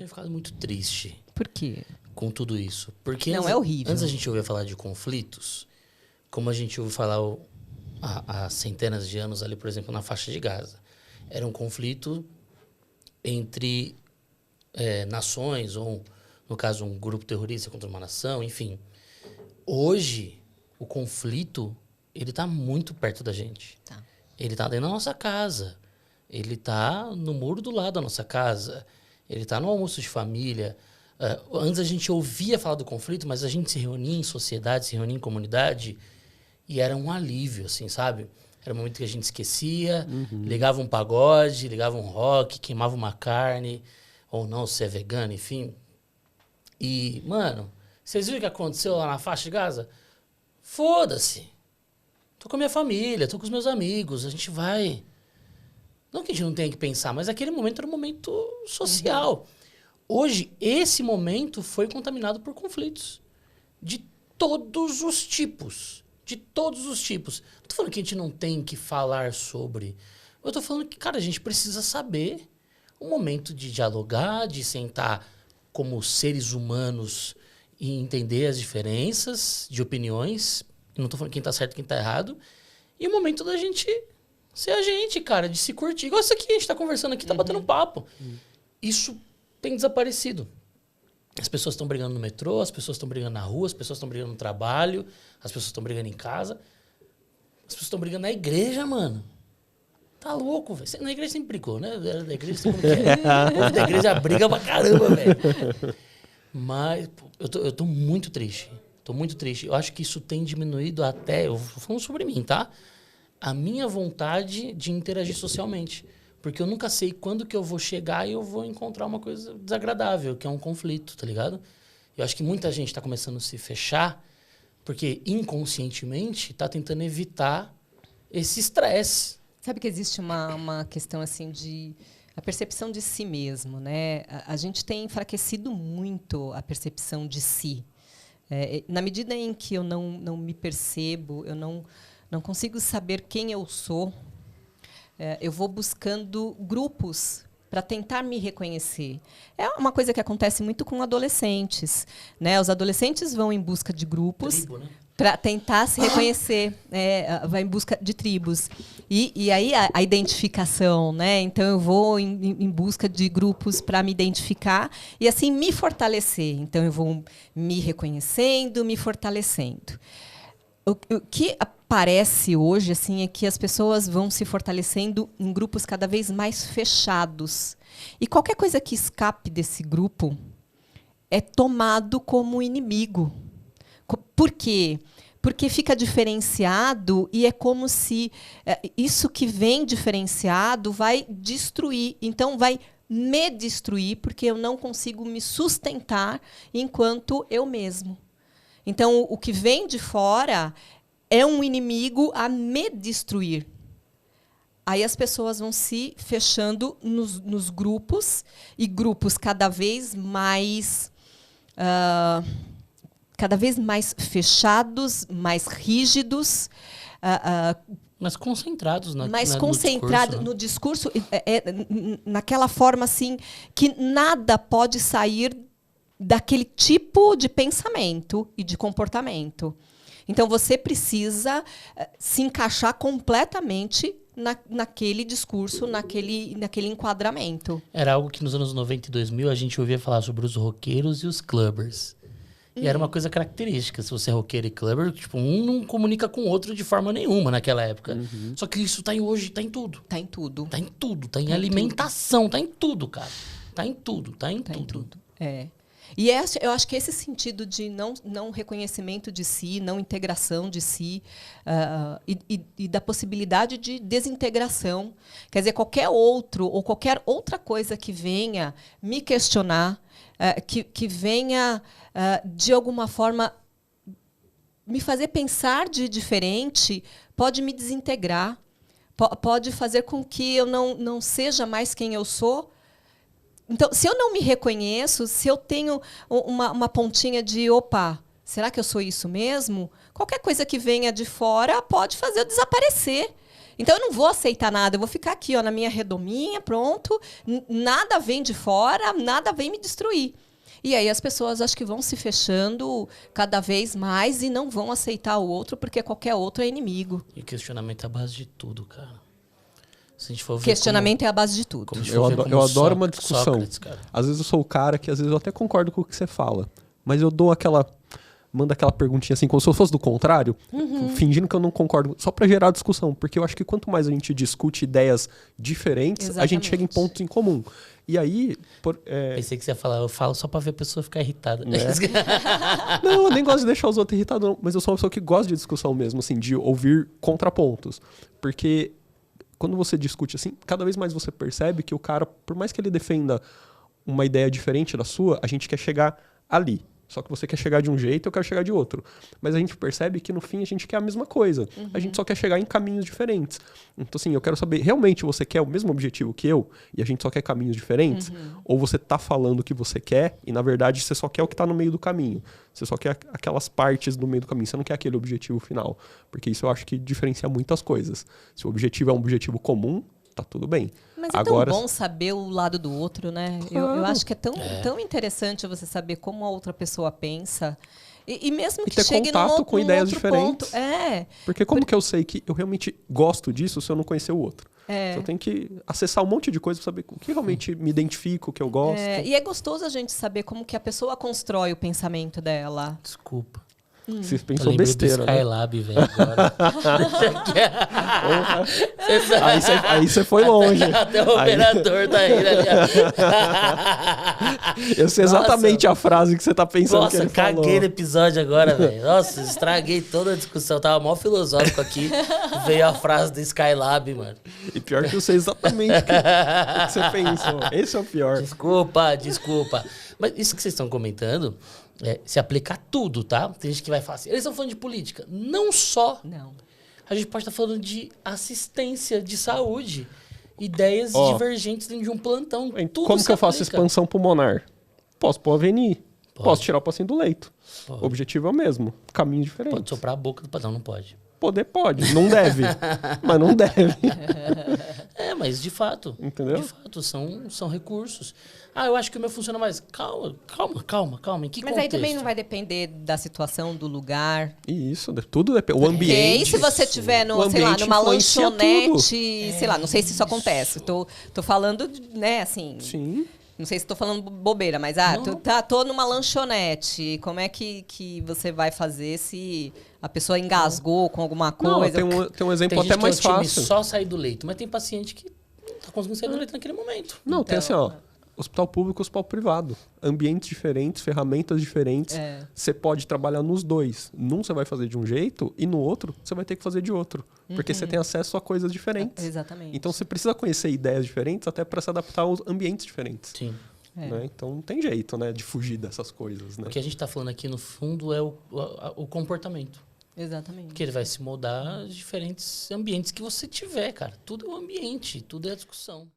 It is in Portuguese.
tenho ficado muito triste. Por quê? Com tudo isso. Porque Não, é horrível. Antes a gente ouvia falar de conflitos, como a gente ouve falar há centenas de anos ali, por exemplo, na faixa de Gaza. Era um conflito entre nações, ou, no caso, um grupo terrorista contra uma nação, enfim. Hoje, o conflito, ele está muito perto da gente. Tá. Ele está dentro da nossa casa. Ele está no muro do lado da nossa casa. Ele está no almoço de família. Antes a gente ouvia falar do conflito, mas a gente se reunia em sociedade, se reunia em comunidade, e era um alívio, assim, sabe? Era um momento que a gente esquecia, ligava um pagode, ligava um rock, queimava uma carne, ou não, se é vegano, enfim. E, mano, vocês viram o que aconteceu lá na faixa de Gaza? Foda-se. Tô com a minha família, tô com os meus amigos, a gente vai. Não que a gente não tenha que pensar, mas aquele momento era um momento social. Hoje, esse momento foi contaminado por conflitos. De todos os tipos. De todos os tipos. Não tô falando que a gente não tem que falar sobre. Eu tô falando que, cara, a gente precisa saber o momento de dialogar, de sentar como seres humanos e entender as diferenças de opiniões. Eu não tô falando quem tá certo e quem tá errado. E o momento da gente ser a gente, cara, de se curtir. Igual isso aqui, a gente tá conversando aqui, tá batendo papo. Isso tem desaparecido. As pessoas estão brigando no metrô, as pessoas estão brigando na rua, as pessoas estão brigando no trabalho, as pessoas estão brigando em casa. As pessoas estão brigando na igreja, mano. Tá louco, velho. Na igreja sempre brigou, né? Na igreja sempre o povo da igreja briga pra caramba, velho. Mas pô, eu tô muito triste. Tô muito triste. Eu acho que isso tem diminuído até... Eu vou falando sobre mim, tá? A minha vontade de interagir socialmente. Porque eu nunca sei quando que eu vou chegar e eu vou encontrar uma coisa desagradável, que é um conflito, tá ligado? Eu acho que muita gente tá começando a se fechar porque inconscientemente tá tentando evitar esse estresse. Sabe que existe uma questão assim de a percepção de si mesmo, né? A gente tem enfraquecido muito a percepção de si. Na medida em que eu não me percebo, eu não consigo saber quem eu sou, eu vou buscando grupos para tentar me reconhecer. É uma coisa que acontece muito com adolescentes, né? Os adolescentes vão em busca de grupos, Tribo, né? para tentar se reconhecer, vai em busca de tribos. E aí a identificação, né? Então eu vou em busca de grupos para me identificar e assim me fortalecer. Então eu vou me reconhecendo, me fortalecendo. O que parece hoje assim é que as pessoas vão se fortalecendo em grupos cada vez mais fechados. E qualquer coisa que escape desse grupo é tomado como inimigo. Por quê? Porque fica diferenciado e é como se isso que vem diferenciado vai destruir. Então, vai me destruir porque eu não consigo me sustentar enquanto eu mesmo. Então, o que vem de fora é um inimigo a me destruir. Aí as pessoas vão se fechando nos grupos, e grupos cada vez mais fechados, mais rígidos, Mas concentrados mais concentrados no discurso, naquela forma assim que nada pode sair daquele tipo de pensamento e de comportamento. Então você precisa se encaixar completamente naquele discurso, naquele enquadramento. Era algo que nos anos 90 e 2000 a gente ouvia falar sobre os roqueiros e os clubbers. E era uma coisa característica. Se você é roqueiro e clubber, tipo, um não comunica com o outro de forma nenhuma naquela época. Só que isso tá em hoje, tá em tudo. Tá em tudo. Tá em tudo. Tá em alimentação, tá em tudo, cara. Tá em tudo, tá em tudo. E eu acho que esse sentido de não reconhecimento de si, não integração de si, e da possibilidade de desintegração. Quer dizer, qualquer outro ou qualquer outra coisa que venha me questionar, que venha, de alguma forma, me fazer pensar de diferente, pode me desintegrar, pode fazer com que eu não seja mais quem eu sou. Então, se eu não me reconheço, se eu tenho uma pontinha de, opa, será que eu sou isso mesmo? Qualquer coisa que venha de fora pode fazer eu desaparecer. Então, eu não vou aceitar nada. Eu vou ficar aqui, ó, na minha redominha, pronto. Nada vem de fora, nada vem me destruir. E aí as pessoas acho que vão se fechando cada vez mais e não vão aceitar o outro, porque qualquer outro é inimigo. E questionamento é a base de tudo, cara. Se a gente for ver Questionamento é a base de tudo. Eu adoro uma discussão. Sócrates, cara. Às vezes eu sou o cara que às vezes eu até concordo com o que você fala, mas eu dou manda aquela perguntinha assim, como se eu fosse do contrário, fingindo que eu não concordo, só pra gerar discussão, porque eu acho que quanto mais a gente discute ideias diferentes, a gente chega em pontos em comum. E aí... Pensei que você ia falar, eu falo só pra ver a pessoa ficar irritada. Não, eu nem gosto de deixar os outros irritados, não, mas eu sou uma pessoa que gosta de discussão mesmo, assim, de ouvir contrapontos. Porque quando você discute assim, cada vez mais você percebe que o cara, por mais que ele defenda uma ideia diferente da sua, a gente quer chegar ali. Só que você quer chegar de um jeito, eu quero chegar de outro. Mas a gente percebe que no fim a gente quer a mesma coisa. A gente só quer chegar em caminhos diferentes. Então assim, eu quero saber, realmente você quer o mesmo objetivo que eu? E a gente só quer caminhos diferentes? Ou você tá falando o que você quer e na verdade você só quer o que tá no meio do caminho? Você só quer aquelas partes do meio do caminho. Você não quer aquele objetivo final. Porque isso eu acho que diferencia muitas coisas. Se o objetivo é um objetivo comum, tá tudo bem. Mas é tão bom saber o lado do outro, né? Claro. Eu acho que é tão interessante você saber como a outra pessoa pensa. E mesmo que ter chegue contato com ideias diferentes. Ponto, Porque como que eu sei que eu realmente gosto disso se eu não conhecer o outro? Eu tenho que acessar um monte de coisa para saber o que realmente me identifico, o que eu gosto. E é gostoso a gente saber como que a pessoa constrói o pensamento dela. Desculpa. Você pensou besteira, né? Skylab, velho, agora. Aí você foi longe. Até o operador tá aí, né? Eu sei exatamente a frase que você tá pensando. Nossa, que ele caguei falou. no episódio agora, velho. Nossa, estraguei toda a discussão. Tava mó filosófico aqui. Veio a frase do Skylab, mano. E pior que eu sei exatamente o que você pensou. Esse é o pior. Desculpa. Mas isso que vocês estão comentando se aplica a tudo, tá? Tem gente que vai falar assim, eles estão falando de política. Não só. Não. A gente pode estar falando de assistência, de saúde. Ideias divergentes dentro de um plantão. Tudo como que eu faço aplica. expansão pulmonar? Posso pôr AVNI. Pode. Posso tirar o paciente do leito. Pode. O objetivo é o mesmo. Caminho diferente. Pode soprar a boca do padrão, não pode. Poder pode. Não deve. Mas não deve. Mas de fato. Entendeu? De fato, são recursos. Eu acho que o meu funciona mais. Calma. Em que Mas contexto? aí também não vai depender da situação, do lugar. Isso, tudo depende. O Porque aí ambiente. se você tiver numa influencia lanchonete, sei lá, não sei se isso acontece. Tô falando, né, assim. Sim. Não sei se estou falando bobeira, mas tô numa lanchonete. Como é que você vai fazer se a pessoa engasgou com alguma coisa? Não, tem um exemplo Tem até gente mais que é o time fácil. só sair do leito, mas tem paciente que não tá conseguindo sair do leito naquele momento. Não, tem assim, hospital público e hospital privado. Ambientes diferentes, ferramentas diferentes. Você pode trabalhar nos dois. Num você vai fazer de um jeito e no outro você vai ter que fazer de outro. Porque você tem acesso a coisas diferentes. Exatamente. Então você precisa conhecer ideias diferentes até para se adaptar aos ambientes diferentes. Sim. Né? Então não tem jeito, né, de fugir dessas coisas. Né? O que a gente está falando aqui, no fundo, é o comportamento. Exatamente. Porque ele vai se moldar a diferentes ambientes que você tiver, cara. Tudo é o ambiente, tudo é a discussão.